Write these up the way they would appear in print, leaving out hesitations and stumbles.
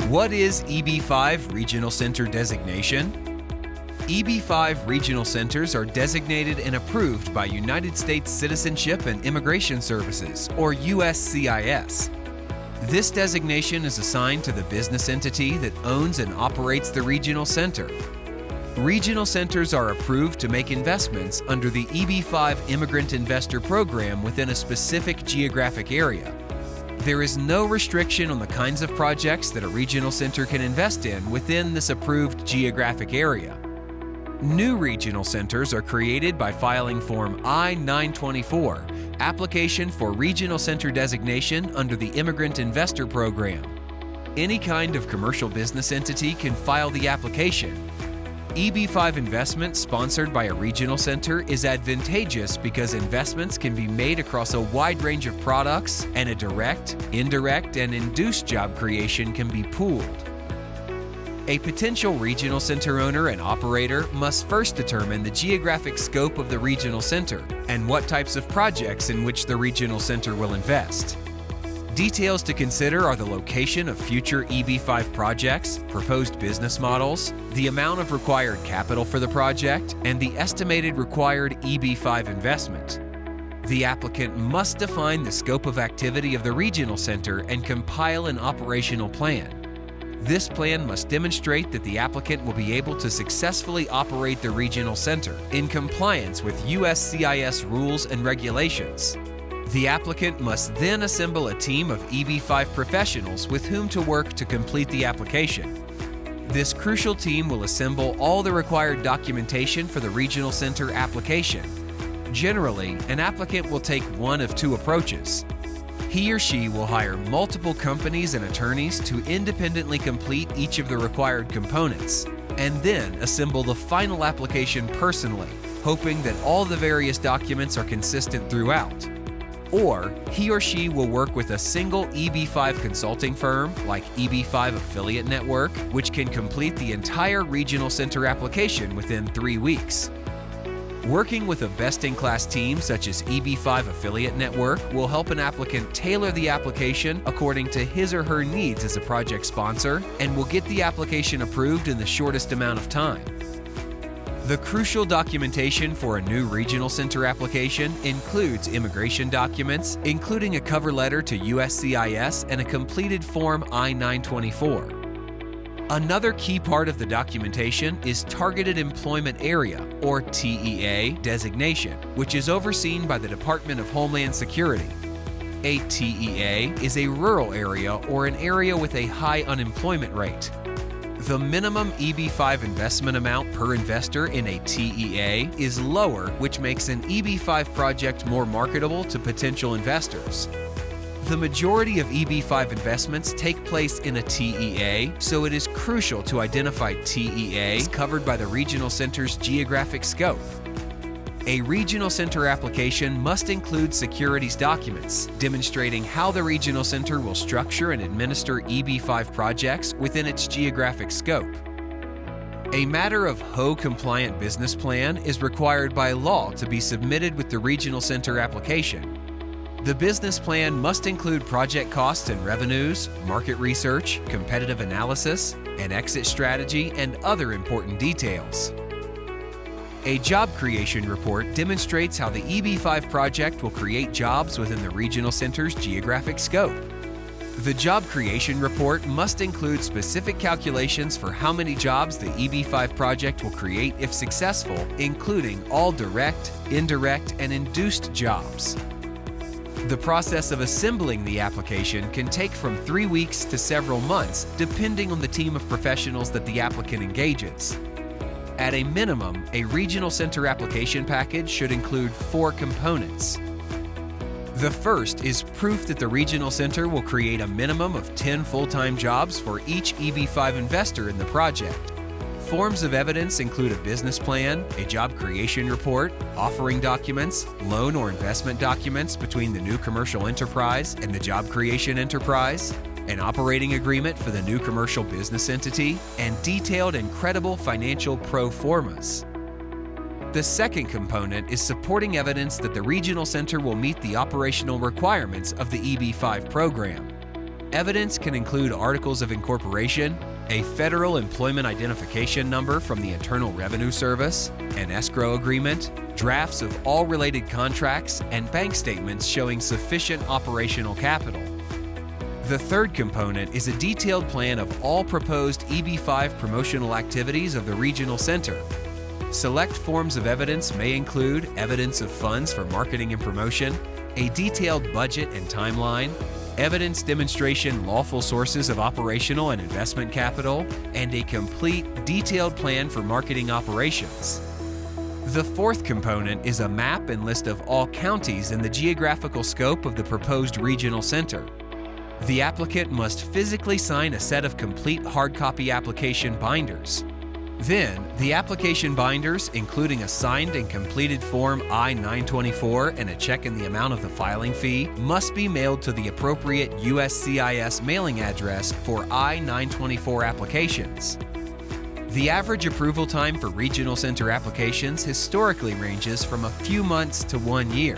What is EB-5 Regional Center designation? EB-5 regional centers are designated and approved by United States Citizenship and Immigration Services, or USCIS. This designation is assigned to the business entity that owns and operates the regional center. Regional centers are approved to make investments under the EB-5 Immigrant Investor Program within a specific geographic area. There is no restriction on the kinds of projects that a regional center can invest in within this approved geographic area. New regional centers are created by filing Form I-924, Application for Regional Center Designation under the Immigrant Investor Program. Any kind of commercial business entity can file the application. EB-5 investment sponsored by a regional center is advantageous because investments can be made across a wide range of products, and a direct, indirect, and induced job creation can be pooled. A potential regional center owner and operator must first determine the geographic scope of the regional center and what types of projects in which the regional center will invest. Details to consider are the location of future EB-5 projects, proposed business models, the amount of required capital for the project, and the estimated required EB-5 investment. The applicant must define the scope of activity of the regional center and compile an operational plan. This plan must demonstrate that the applicant will be able to successfully operate the regional center in compliance with USCIS rules and regulations. The applicant must then assemble a team of EB-5 professionals with whom to work to complete the application. This crucial team will assemble all the required documentation for the regional center application. Generally, an applicant will take one of two approaches. He or she will hire multiple companies and attorneys to independently complete each of the required components, and then assemble the final application personally, hoping that all the various documents are consistent throughout. Or he or she will work with a single EB-5 consulting firm like EB-5 Affiliate Network, which can complete the entire regional center application within 3 weeks. Working with a best-in-class team such as EB-5 Affiliate Network will help an applicant tailor the application according to his or her needs as a project sponsor, and will get the application approved in the shortest amount of time. The crucial documentation for a new regional center application includes immigration documents, including a cover letter to USCIS and a completed Form I-924. Another key part of the documentation is Targeted Employment Area, or TEA, designation, which is overseen by the Department of Homeland Security. A TEA is a rural area or an area with a high unemployment rate. The minimum EB-5 investment amount per investor in a TEA is lower, which makes an EB-5 project more marketable to potential investors. The majority of EB-5 investments take place in a TEA, so it is crucial to identify TEAs covered by the regional center's geographic scope. A regional center application must include securities documents demonstrating how the regional center will structure and administer EB-5 projects within its geographic scope. A matter of HO-compliant business plan is required by law to be submitted with the regional center application. The business plan must include project costs and revenues, market research, competitive analysis, an exit strategy, and other important details. A job creation report demonstrates how the EB-5 project will create jobs within the regional center's geographic scope. The job creation report must include specific calculations for how many jobs the EB-5 project will create if successful, including all direct, indirect, and induced jobs. The process of assembling the application can take from 3 weeks to several months, depending on the team of professionals that the applicant engages. At a minimum, a regional center application package should include 4 components. The first is proof that the regional center will create a minimum of 10 full-time jobs for each EB-5 investor in the project. Forms of evidence include a business plan, a job creation report, offering documents, loan or investment documents between the new commercial enterprise and the job creation enterprise, an operating agreement for the new commercial business entity, and detailed and credible financial pro formas. The second component is supporting evidence that the regional center will meet the operational requirements of the EB-5 program. Evidence can include articles of incorporation, a federal employment identification number from the Internal Revenue Service, an escrow agreement, drafts of all related contracts, and bank statements showing sufficient operational capital. The third component is a detailed plan of all proposed EB-5 promotional activities of the Regional Center. Select forms of evidence may include evidence of funds for marketing and promotion, a detailed budget and timeline, evidence demonstration lawful sources of operational and investment capital, and a complete, detailed plan for marketing operations. The fourth component is a map and list of all counties in the geographical scope of the proposed regional center. The applicant must physically sign a set of complete hard copy application binders. Then, the application binders, including a signed and completed Form I-924 and a check in the amount of the filing fee, must be mailed to the appropriate USCIS mailing address for I-924 applications. The average approval time for regional center applications historically ranges from a few months to 1 year.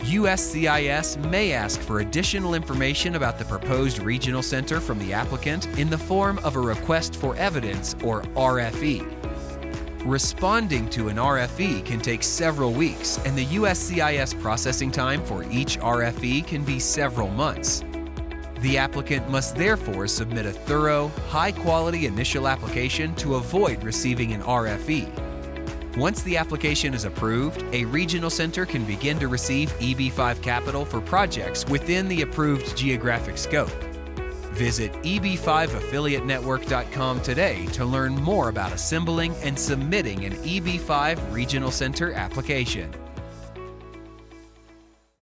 USCIS may ask for additional information about the proposed regional center from the applicant in the form of a request for evidence, or RFE. Responding to an RFE can take several weeks, and the USCIS processing time for each RFE can be several months. The applicant must therefore submit a thorough, high-quality initial application to avoid receiving an RFE. Once the application is approved, a regional center can begin to receive EB-5 capital for projects within the approved geographic scope. Visit EB5affiliatenetwork.com today to learn more about assembling and submitting an EB-5 regional center application.